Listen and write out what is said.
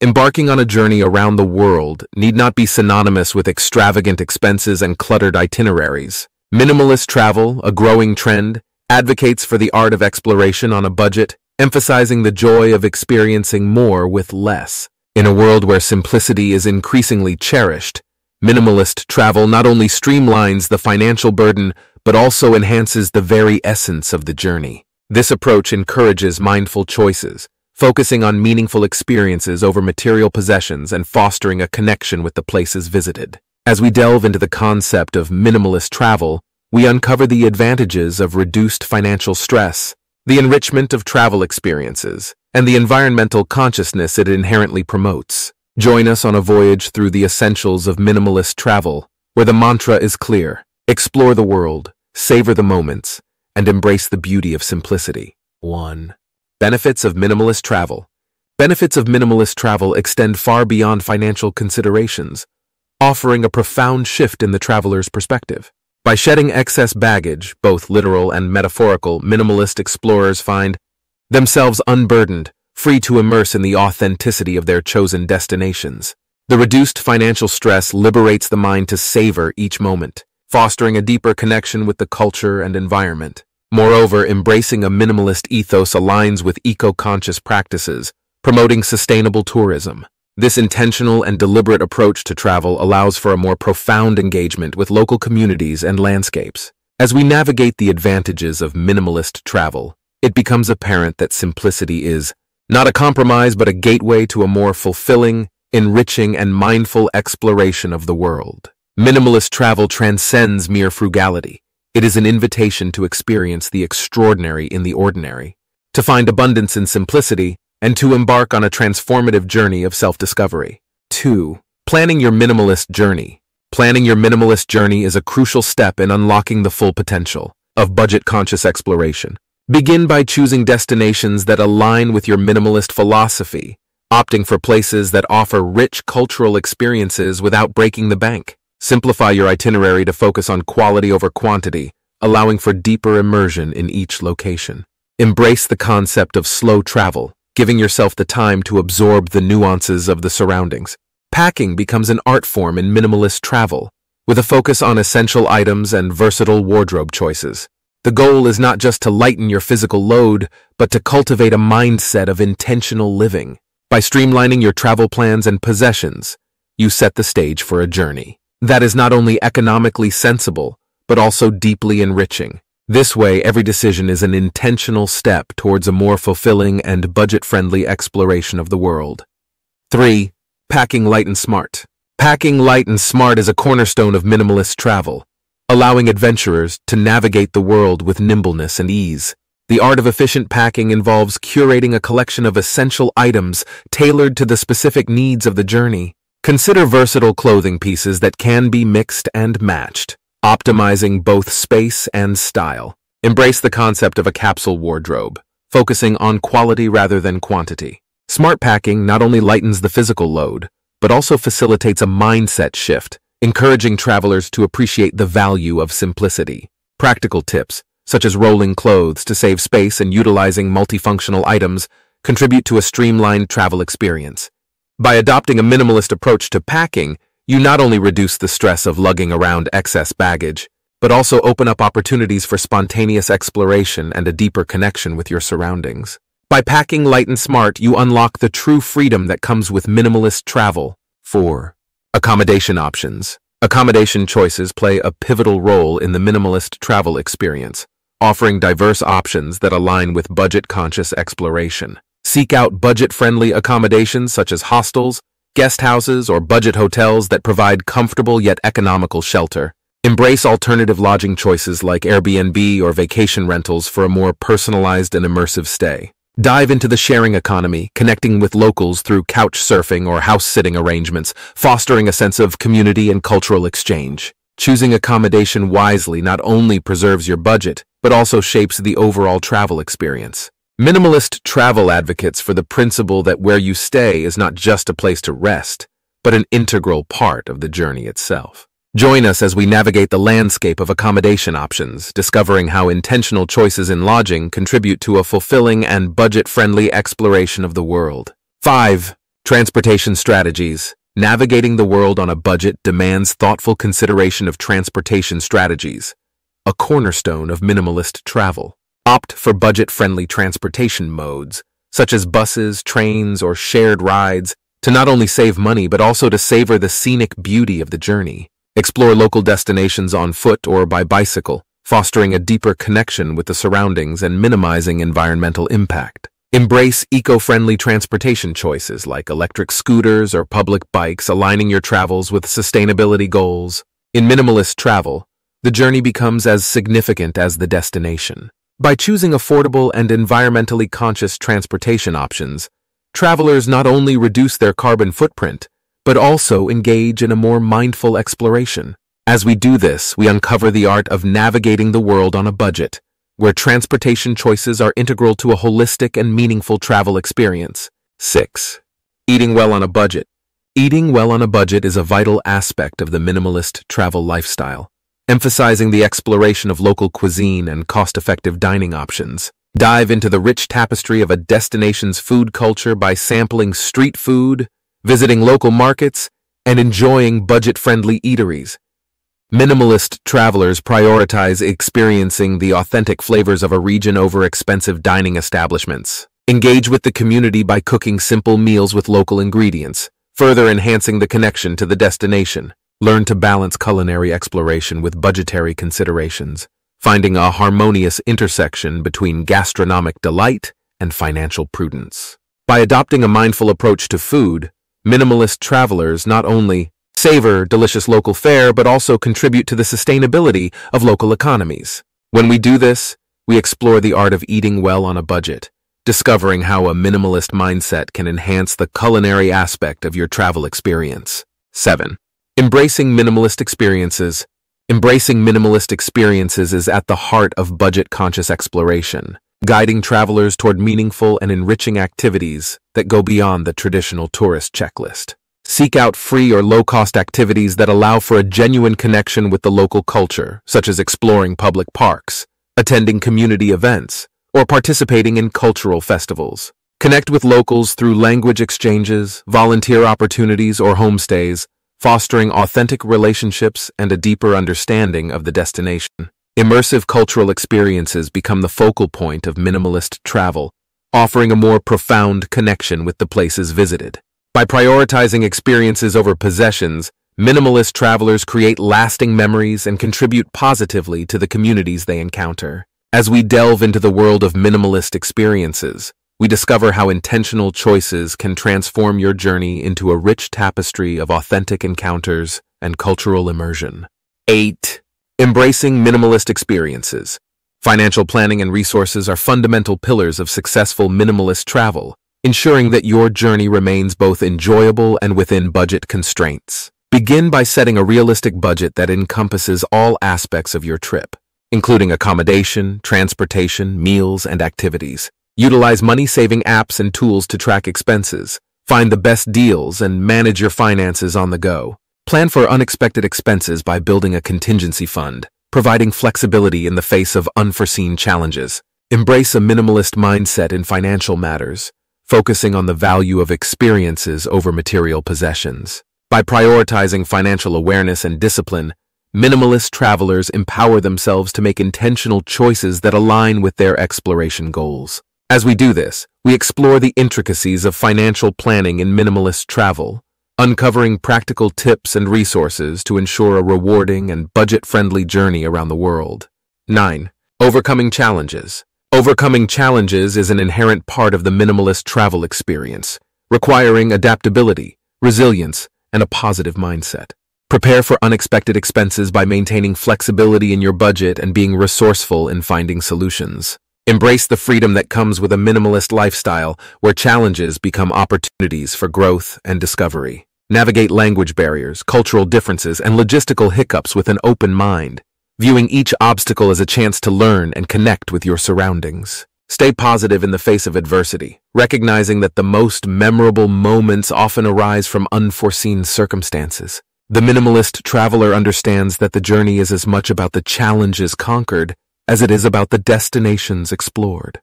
Embarking on a journey around the world need not be synonymous with extravagant expenses and cluttered itineraries. Minimalist travel, a growing trend, advocates for the art of exploration on a budget, emphasizing the joy of experiencing more with less. In a world where simplicity is increasingly cherished, minimalist travel not only streamlines the financial burden, but also enhances the very essence of the journey. This approach encourages mindful choices, focusing on meaningful experiences over material possessions and fostering a connection with the places visited. As we delve into the concept of minimalist travel, we uncover the advantages of reduced financial stress, the enrichment of travel experiences, and the environmental consciousness it inherently promotes. Join us on a voyage through the essentials of minimalist travel, where the mantra is clear: explore the world, savor the moments, and embrace the beauty of simplicity. 1. Benefits of minimalist travel. Benefits of minimalist travel extend far beyond financial considerations, offering a profound shift in the traveler's perspective. By shedding excess baggage, both literal and metaphorical, minimalist explorers find themselves unburdened, free to immerse in the authenticity of their chosen destinations. The reduced financial stress liberates the mind to savor each moment, fostering a deeper connection with the culture and environment. Moreover, embracing a minimalist ethos aligns with eco-conscious practices, promoting sustainable tourism. This intentional and deliberate approach to travel allows for a more profound engagement with local communities and landscapes. As we navigate the advantages of minimalist travel, it becomes apparent that simplicity is not a compromise but a gateway to a more fulfilling, enriching, and mindful exploration of the world. Minimalist travel transcends mere frugality. It is an invitation to experience the extraordinary in the ordinary, to find abundance in simplicity, and to embark on a transformative journey of self-discovery. 2. Planning your minimalist journey. Planning your minimalist journey is a crucial step in unlocking the full potential of budget-conscious exploration. Begin by choosing destinations that align with your minimalist philosophy, opting for places that offer rich cultural experiences without breaking the bank. Simplify your itinerary to focus on quality over quantity, allowing for deeper immersion in each location. Embrace the concept of slow travel, giving yourself the time to absorb the nuances of the surroundings. Packing becomes an art form in minimalist travel, with a focus on essential items and versatile wardrobe choices. The goal is not just to lighten your physical load, but to cultivate a mindset of intentional living. By streamlining your travel plans and possessions, you set the stage for a journey that is not only economically sensible, but also deeply enriching. This way, every decision is an intentional step towards a more fulfilling and budget-friendly exploration of the world. 3. Packing light and smart. Packing light and smart is a cornerstone of minimalist travel, allowing adventurers to navigate the world with nimbleness and ease. The art of efficient packing involves curating a collection of essential items tailored to the specific needs of the journey. Consider versatile clothing pieces that can be mixed and matched, optimizing both space and style. Embrace the concept of a capsule wardrobe, focusing on quality rather than quantity. Smart packing not only lightens the physical load, but also facilitates a mindset shift, encouraging travelers to appreciate the value of simplicity. Practical tips, such as rolling clothes to save space and utilizing multifunctional items, contribute to a streamlined travel experience. By adopting a minimalist approach to packing, you not only reduce the stress of lugging around excess baggage, but also open up opportunities for spontaneous exploration and a deeper connection with your surroundings. By packing light and smart, you unlock the true freedom that comes with minimalist travel. 4. Accommodation options. Accommodation choices play a pivotal role in the minimalist travel experience, offering diverse options that align with budget-conscious exploration. Seek out budget-friendly accommodations such as hostels, guest houses, or budget hotels that provide comfortable yet economical shelter. Embrace alternative lodging choices like Airbnb or vacation rentals for a more personalized and immersive stay. Dive into the sharing economy, connecting with locals through couch surfing or house-sitting arrangements, fostering a sense of community and cultural exchange. Choosing accommodation wisely not only preserves your budget, but also shapes the overall travel experience. Minimalist travel advocates for the principle that where you stay is not just a place to rest, but an integral part of the journey itself. Join us as we navigate the landscape of accommodation options, discovering how intentional choices in lodging contribute to a fulfilling and budget-friendly exploration of the world. 5. Transportation strategies. Navigating the world on a budget demands thoughtful consideration of transportation strategies, a cornerstone of minimalist travel. Opt for budget-friendly transportation modes, such as buses, trains, or shared rides, to not only save money but also to savor the scenic beauty of the journey. Explore local destinations on foot or by bicycle, fostering a deeper connection with the surroundings and minimizing environmental impact. Embrace eco-friendly transportation choices like electric scooters or public bikes, aligning your travels with sustainability goals. In minimalist travel, the journey becomes as significant as the destination. By choosing affordable and environmentally conscious transportation options, travelers not only reduce their carbon footprint, but also engage in a more mindful exploration. As we do this, we uncover the art of navigating the world on a budget, where transportation choices are integral to a holistic and meaningful travel experience. 6. Eating well on a budget. Eating well on a budget is a vital aspect of the minimalist travel lifestyle, emphasizing the exploration of local cuisine and cost-effective dining options. Dive into the rich tapestry of a destination's food culture by sampling street food, visiting local markets, and enjoying budget-friendly eateries. Minimalist travelers prioritize experiencing the authentic flavors of a region over expensive dining establishments. Engage with the community by cooking simple meals with local ingredients, further enhancing the connection to the destination. Learn to balance culinary exploration with budgetary considerations, finding a harmonious intersection between gastronomic delight and financial prudence. By adopting a mindful approach to food, minimalist travelers not only savor delicious local fare, but also contribute to the sustainability of local economies. When we do this, we explore the art of eating well on a budget, discovering how a minimalist mindset can enhance the culinary aspect of your travel experience. 7. Embracing minimalist experiences. Embracing minimalist experiences is at the heart of budget-conscious exploration, guiding travelers toward meaningful and enriching activities that go beyond the traditional tourist checklist. Seek out free or low-cost activities that allow for a genuine connection with the local culture, such as exploring public parks, attending community events, or participating in cultural festivals. Connect with locals through language exchanges, volunteer opportunities, or homestays, fostering authentic relationships and a deeper understanding of the destination. Immersive cultural experiences become the focal point of minimalist travel, offering a more profound connection with the places visited. By prioritizing experiences over possessions, minimalist travelers create lasting memories and contribute positively to the communities they encounter. As we delve into the world of minimalist experiences, we discover how intentional choices can transform your journey into a rich tapestry of authentic encounters and cultural immersion. 8. Embracing minimalist experiences. Financial planning and resources are fundamental pillars of successful minimalist travel, ensuring that your journey remains both enjoyable and within budget constraints. Begin by setting a realistic budget that encompasses all aspects of your trip, including accommodation, transportation, meals, and activities. Utilize money-saving apps and tools to track expenses, find the best deals, and manage your finances on the go. Plan for unexpected expenses by building a contingency fund, providing flexibility in the face of unforeseen challenges. Embrace a minimalist mindset in financial matters, focusing on the value of experiences over material possessions. By prioritizing financial awareness and discipline, minimalist travelers empower themselves to make intentional choices that align with their exploration goals. As we do this, we explore the intricacies of financial planning in minimalist travel, uncovering practical tips and resources to ensure a rewarding and budget-friendly journey around the world. 9. Overcoming challenges. Overcoming challenges is an inherent part of the minimalist travel experience, requiring adaptability, resilience, and a positive mindset. Prepare for unexpected expenses by maintaining flexibility in your budget and being resourceful in finding solutions. Embrace the freedom that comes with a minimalist lifestyle, where challenges become opportunities for growth and discovery. Navigate language barriers, cultural differences, and logistical hiccups with an open mind, viewing each obstacle as a chance to learn and connect with your surroundings. Stay positive in the face of adversity, recognizing that the most memorable moments often arise from unforeseen circumstances. The minimalist traveler understands that the journey is as much about the challenges conquered as it is about the destinations explored.